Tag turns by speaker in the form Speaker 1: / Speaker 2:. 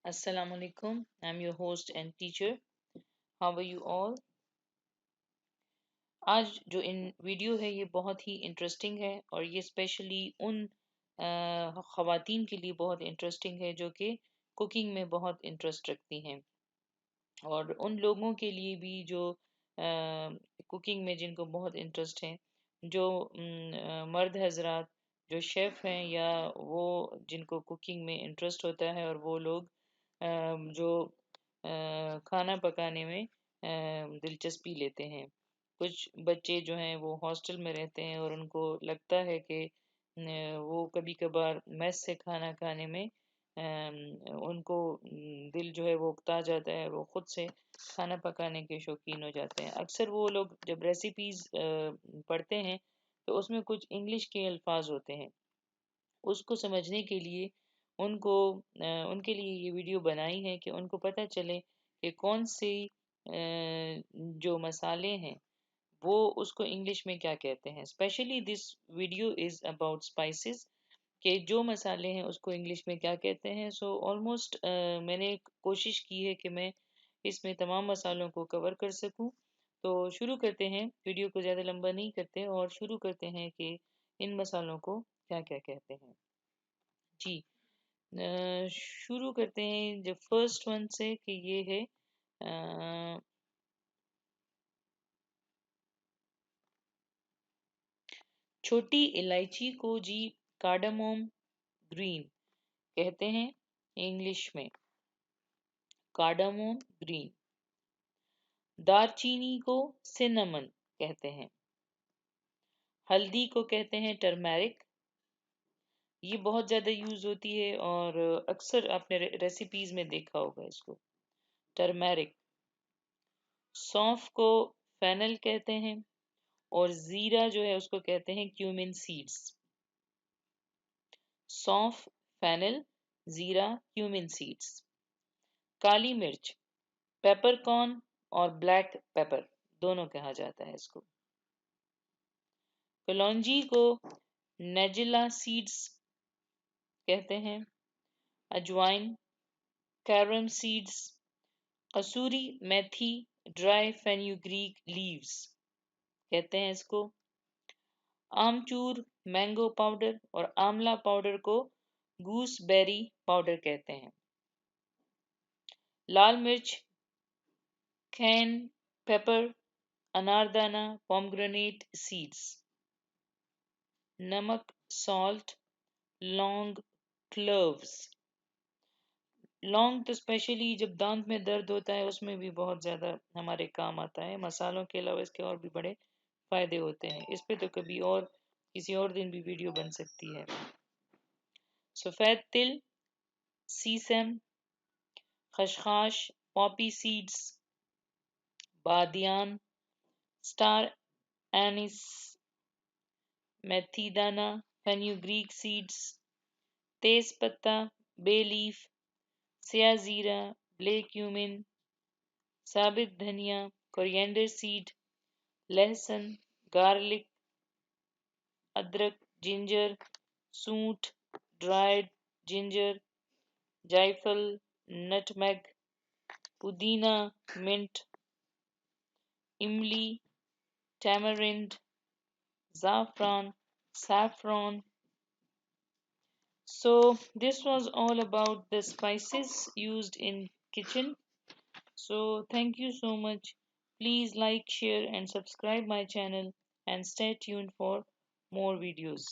Speaker 1: Assalamu alaikum. I'm your host and teacher. How are you all? आज जो इन video है ये बहुत ही इंटरेस्टिंग है और ये स्पेशली उन ख़वातीन के लिए बहुत इंटरेस्टिंग है जो कि कुकिंग में बहुत इंटरेस्ट रखती हैं और उन लोगों के लिए भी जो कुकिंग में जिनको बहुत इंटरेस्ट है जो मर्द हजरात जो शेफ़ हैं या वो जिनको कुकिंग में इंटरेस्ट होता है और वो लोग जो खाना पकाने में दिलचस्पी लेते हैं। कुछ बच्चे जो हैं वो हॉस्टल में रहते हैं और उनको लगता है कि वो कभी कभार मेस से खाना खाने में उनको दिल जो है वो उकता जाता है, वो खुद से खाना पकाने के शौकीन हो जाते हैं। अक्सर वो लोग जब रेसिपीज़ पढ़ते हैं तो उसमें कुछ इंग्लिश के अल्फाज होते हैं, उसको समझने के लिए उनके लिए ये वीडियो बनाई है कि उनको पता चले कि कौन से जो मसाले हैं वो उसको इंग्लिश में क्या कहते हैं। Specially this video is about spices कि जो मसाले हैं उसको इंग्लिश में क्या कहते हैं। सो ऑलमोस्ट मैंने कोशिश की है कि मैं इसमें तमाम मसालों को कवर कर सकूं। तो शुरू करते हैं, वीडियो को ज़्यादा लंबा नहीं करते और शुरू करते हैं कि इन मसालों को क्या क्या कहते हैं। जी, शुरू करते हैं जब फर्स्ट वन से कि ये है छोटी इलायची को जी कार्डामोम ग्रीन कहते हैं इंग्लिश में, कार्डामोम ग्रीन। दारचीनी को सिनेमन कहते हैं। हल्दी को कहते हैं टर्मेरिक। ये बहुत ज़्यादा यूज़ होती है और अक्सर आपने रेसिपीज़ में देखा होगा इसको, टर्मेरिक। सौंफ को फेनल कहते हैं और ज़ीरा जो है उसको कहते हैं क्यूमिन सीड्स। सौंफ, फेनल, ज़ीरा, क्यूमिन सीड्स। काली मिर्च, पेपरकॉर्न और ब्लैक पेपर दोनों कहा जाता है इसको। कलौंजी को नेजिला सीड्स कहते हैं। अजवाइन, कैरम सीड्स। कसूरी मेथी, ड्राई फेन्यूग्रीक लीव्स कहते हैं इसको। आमचूर, मैंगो पाउडर और आंवला पाउडर को गूसबेरी पाउडर कहते हैं। लाल मिर्च, can paper, anardana, pomegranate seeds. नमक, सॉल्ट, लौंग, क्लोव्स। लौंग तो स्पेशली जब दांत में दर्द होता है उसमें भी बहुत ज़्यादा हमारे काम आता है। मसालों के अलावा इसके और भी बड़े फायदे होते हैं। इस पे तो कभी और किसी और दिन भी वीडियो बन सकती है। सफ़ेद तिल, सीसम, खसखस, पॉपी सीड्स, बादियान, स्टार एनिस, मेथी दाना, फेन्यूग्रीक सीड्स, तेज पत्ता, बे लीफ, सया जीरा, ब्लैक क्यूमिन, साबित धनिया, कोरिएंडर सीड, लहसुन, गार्लिक, अदरक, जिंजर, सूंठ, ड्राइड जिंजर, जायफल, नटमेग, पुदीना, मिंट, इमली, tamarind, saffron. So this was all about the spices used in kitchen. So thank you so much. Please like, share and subscribe my channel and stay tuned for more videos.